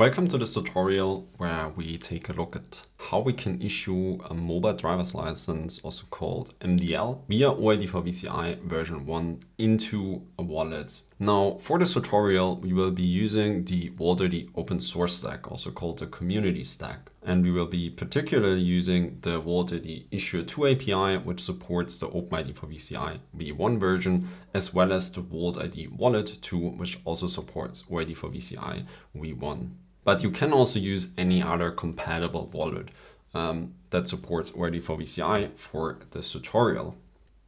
Welcome to this tutorial where we take a look at how we can issue a mobile driver's license, also called mDL, via OID4VCI version 1 into a wallet. Now, for this tutorial, we will be using the walt.id open source stack, also called the community stack. And we will be particularly using the walt.id Issuer 2 API, which supports the OpenID4VCI V1 version, as well as the walt.id Wallet 2, which also supports OID4VCI V1. But you can also use any other compatible wallet that supports OID4VCI for this tutorial.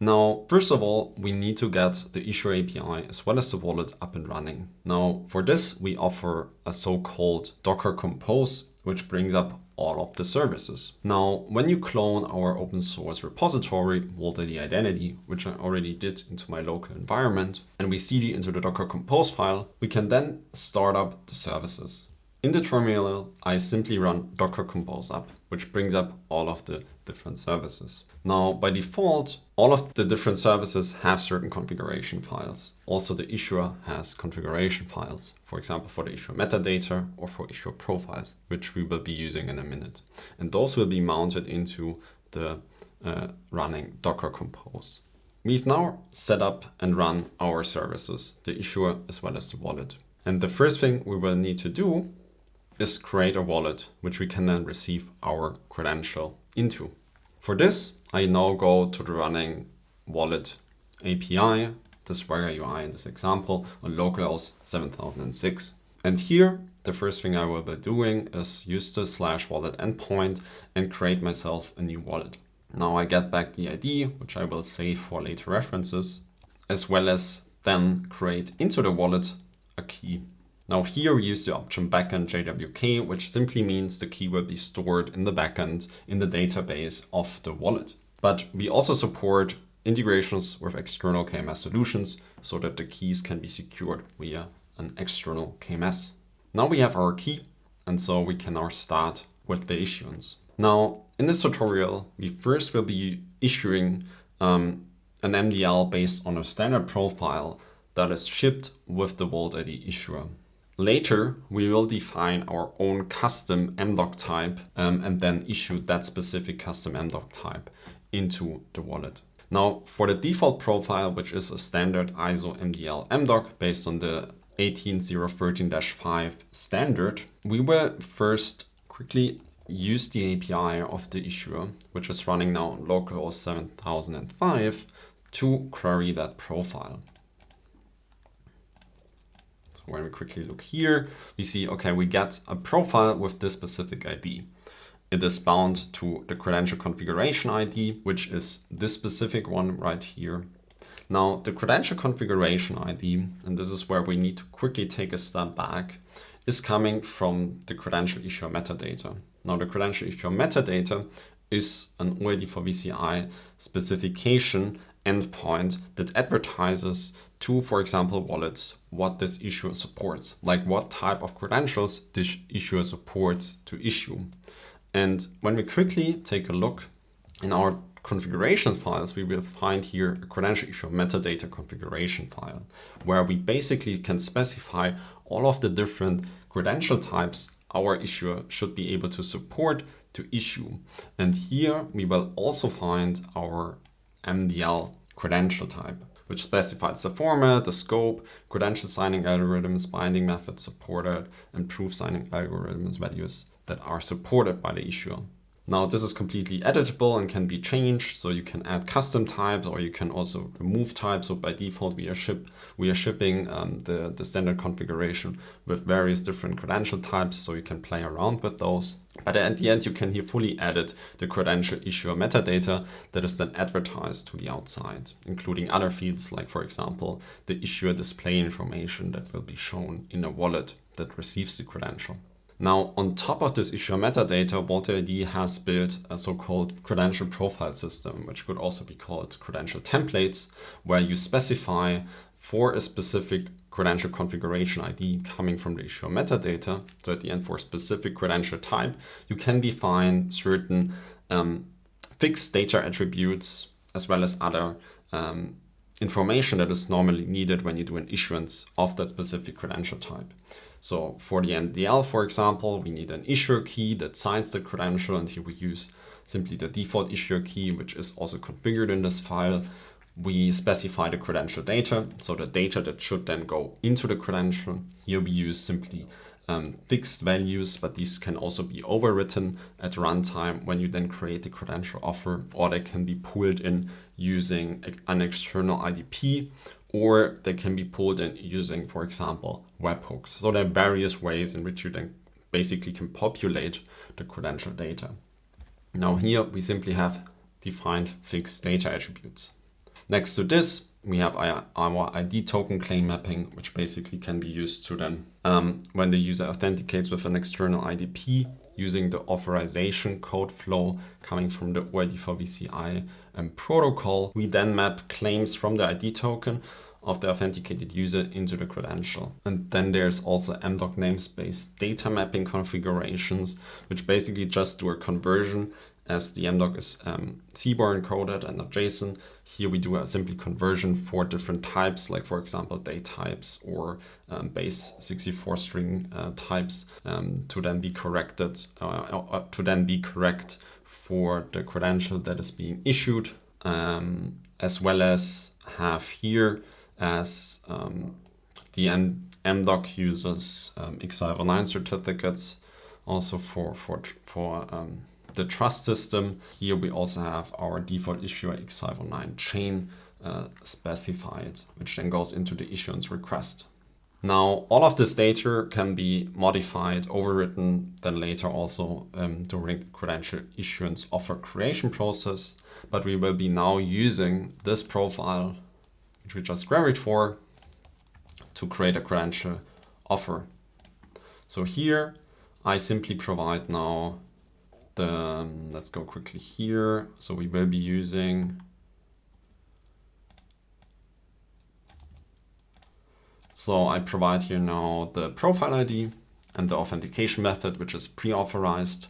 Now, first of all, we need to get the Issuer API as well as the wallet up and running. Now, for this, we offer a so-called Docker Compose, which brings up all of the services. Now, when you clone our open source repository, walt.id identity, which I already did into my local environment, and we cd into the Docker Compose file, we can then start up the services. In the terminal, I simply run Docker Compose up, which brings up all of the different services. Now, by default, all of the different services have certain configuration files. Also, the issuer has configuration files, for example, for the issuer metadata or for issuer profiles, which we will be using in a minute. And those will be mounted into the running Docker Compose. We've now set up and run our services, the issuer as well as the wallet. And the first thing we will need to do is create a wallet, which we can then receive our credential into. For this, I now go to the running wallet API, the Swagger UI in this example, on localhost 7006. And here, the first thing I will be doing is use the /wallet endpoint and create myself a new wallet. Now I get back the ID, which I will save for later references, as well as then create into the wallet a key. Now here we use the option backend JWK, which simply means the key will be stored in the backend in the database of the wallet. But we also support integrations with external KMS solutions so that the keys can be secured via an external KMS. Now we have our key, and so we can now start with the issuance. Now in this tutorial, we first will be issuing an mDL based on a standard profile that is shipped with the walt.id issuer. Later, we will define our own custom mDoc type and then issue that specific custom mDoc type into the wallet. Now, for the default profile, which is a standard ISO mDL mDoc based on the 18013-5 standard, we will first quickly use the API of the issuer, which is running now on localhost 7005, to query that profile. When we quickly look here, we see, okay, we get a profile with this specific ID. It is bound to the credential configuration ID, which is this specific one right here. Now, the credential configuration ID, and this is where we need to quickly take a step back, is coming from the credential issuer metadata. Now, the credential issuer metadata is an OID4VCI specification endpoint that advertises to, for example, wallets what this issuer supports, like what type of credentials this issuer supports to issue. And when we quickly take a look in our configuration files, we will find here a credential issuer metadata configuration file, where we basically can specify all of the different credential types our issuer should be able to support to issue. And here we will also find our mDL credential type, which specifies the format, the scope, credential signing algorithms, binding methods supported, and proof signing algorithms values that are supported by the issuer. Now, this is completely editable and can be changed, so you can add custom types or you can also remove types. So by default, we are shipping the standard configuration with various different credential types, so you can play around with those. But at the end, you can here fully edit the credential issuer metadata that is then advertised to the outside, including other fields like, for example, the issuer display information that will be shown in a wallet that receives the credential. Now, on top of this issuer metadata, walt.id has built a so-called credential profile system, which could also be called credential templates, where you specify for a specific credential configuration ID coming from the issuer metadata. So at the end, for a specific credential type, you can define certain fixed data attributes as well as other information that is normally needed when you do an issuance of that specific credential type. So for the mDL, for example, we need an issuer key that signs the credential, and here we use simply the default issuer key, which is also configured in this file. We specify the credential data, so the data that should then go into the credential. Here we use simply fixed values, but these can also be overwritten at runtime when you then create the credential offer, or they can be pulled in using an external IDP, or they can be pulled in using, for example, webhooks. So there are various ways in which you then basically can populate the credential data. Now here we simply have defined fixed data attributes. Next to this, we have our ID token claim mapping, which basically can be used to then, when the user authenticates with an external IDP using the authorization code flow coming from the OID4VCI protocol, we then map claims from the ID token of the authenticated user into the credential. And then there's also mDoc namespace data mapping configurations, which basically just do a conversion, as the mDoc is CBOR encoded and not JSON. Here we do a simply conversion for different types, like for example date types or base 64 string types, to then be corrected, to then be correct for the credential that is being issued, as well as have here as the mDoc uses X509 certificates also for the trust system. Here we also have our default issuer X509 chain specified, which then goes into the issuance request. Now, all of this data can be modified, overwritten, then later also during the credential issuance offer creation process. But we will be now using this profile, which we just queried for, to create a credential offer. So here I simply provide now let's go quickly here. So we will be using, so I provide here now the profile ID and the authentication method, which is pre-authorized,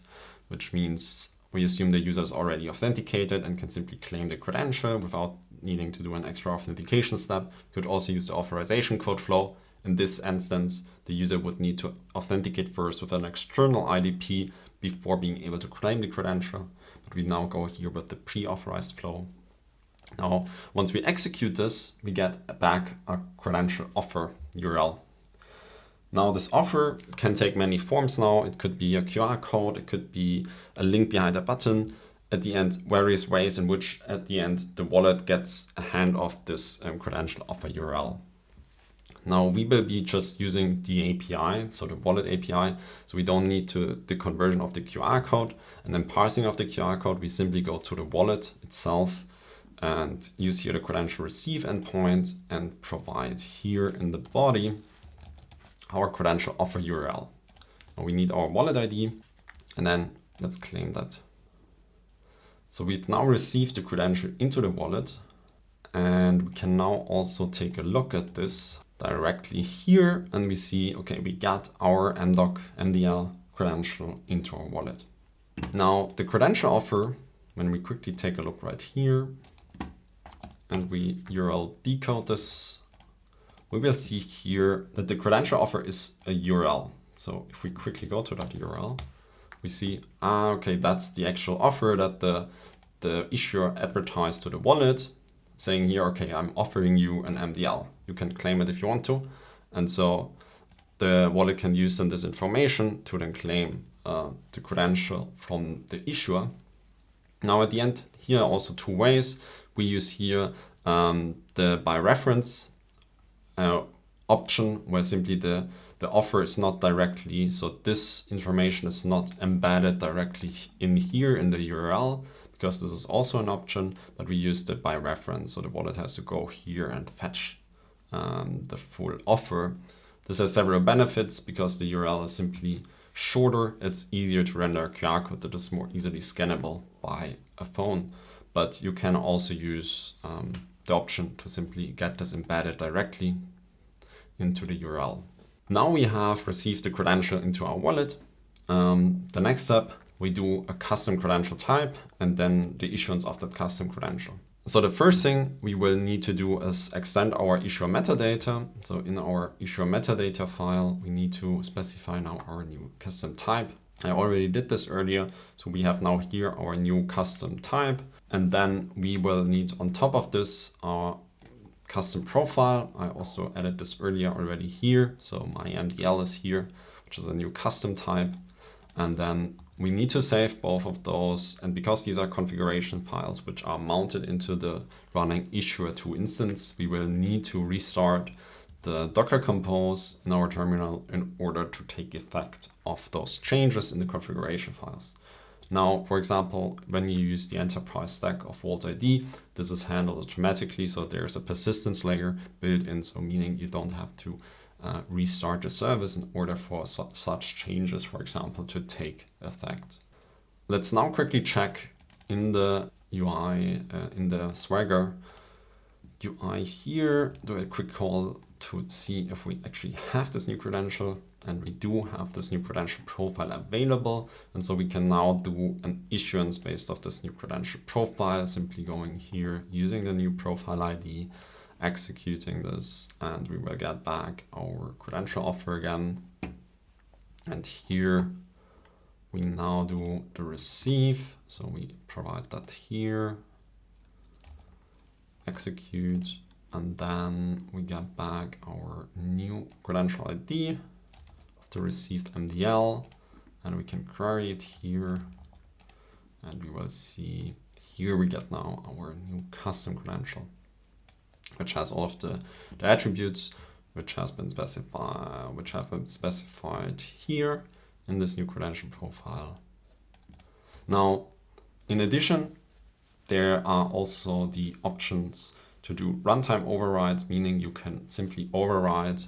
which means we assume the user is already authenticated and can simply claim the credential without needing to do an extra authentication step. You could also use the authorization code flow. In this instance, the user would need to authenticate first with an external IDP before being able to claim the credential. But we now go here with the pre-authorized flow. Now, once we execute this, we get back a credential offer URL. Now, this offer can take many forms now. It could be a QR code, it could be a link behind a button. At the end, various ways in which at the end the wallet gets a hand of this credential offer URL. Now we will be just using the API, so the wallet API. So we don't need the conversion of the QR code and then parsing of the QR code. We simply go to the wallet itself and use here the credential receive endpoint and provide here in the body our credential offer URL. Now we need our wallet ID, and then let's claim that. So we've now received the credential into the wallet, and we can now also take a look at this directly here, and we see, okay, we got our mDoc mDL credential into our wallet. Now the credential offer, when we quickly take a look right here and we URL decode this, we will see here that the credential offer is a URL. So if we quickly go to that URL, we see, okay, that's the actual offer that the issuer advertised to the wallet, saying here, okay, I'm offering you an mDL. You can claim it if you want to. And so the wallet can use then this information to then claim the credential from the issuer. Now at the end, here are also two ways. We use here the by reference option, where simply the offer is not directly, so this information is not embedded directly in here in the URL, because this is also an option, but we use the by reference. So the wallet has to go here and fetch the full offer. This has several benefits because the URL is simply shorter. It's easier to render a QR code that is more easily scannable by a phone. But you can also use the option to simply get this embedded directly into the URL. Now we have received the credential into our wallet. The next step, we do a custom credential type and then the issuance of that custom credential. So the first thing we will need to do is extend our issuer metadata. So in our issuer metadata file, we need to specify now our new custom type. I already did this earlier. So we have now here our new custom type. And then we will need on top of this our custom profile. I also added this earlier already here. So my mDL is here, which is a new custom type. And then we need to save both of those. And because these are configuration files which are mounted into the running issuer2 instance, we will need to restart the Docker compose in our terminal in order to take effect of those changes in the configuration files. Now, for example, when you use the enterprise stack of walt.id, this is handled automatically. So there's a persistence layer built in, so meaning you don't have to restart the service in order for such changes, for example, to take effect. Let's now quickly check in the UI, in the Swagger UI here, do a quick call to see if we actually have this new credential. And we do have this new credential profile available. And so we can now do an issuance based off this new credential profile, simply going here, using the new profile ID, executing this, and we will get back our credential offer again. And here we now do the receive. So we provide that here, execute, and then we get back our new credential ID of the received mDL, and we can query it here. And we will see here we get now our new custom credential, which has all of the attributes which have been specified here in this new credential profile. Now, in addition, there are also the options to do runtime overrides, meaning you can simply override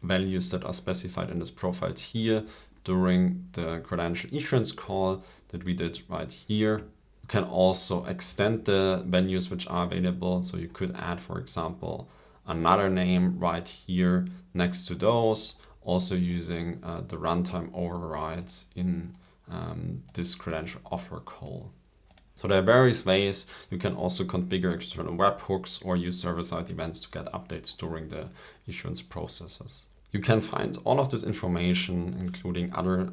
values that are specified in this profile here during the credential issuance call that we did right here. You can also extend the values which are available. So you could add, for example, another name right here next to those, also using the runtime overrides in this credential offer call. So there are various ways. You can also configure external webhooks or use server-side events to get updates during the issuance processes. You can find all of this information, including other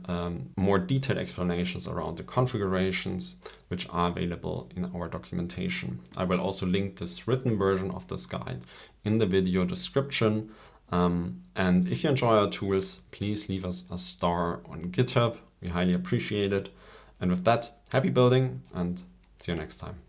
more detailed explanations around the configurations, which are available in our documentation. I will also link this written version of this guide in the video description. And if you enjoy our tools, please leave us a star on GitHub. We highly appreciate it. And with that, happy building and see you next time.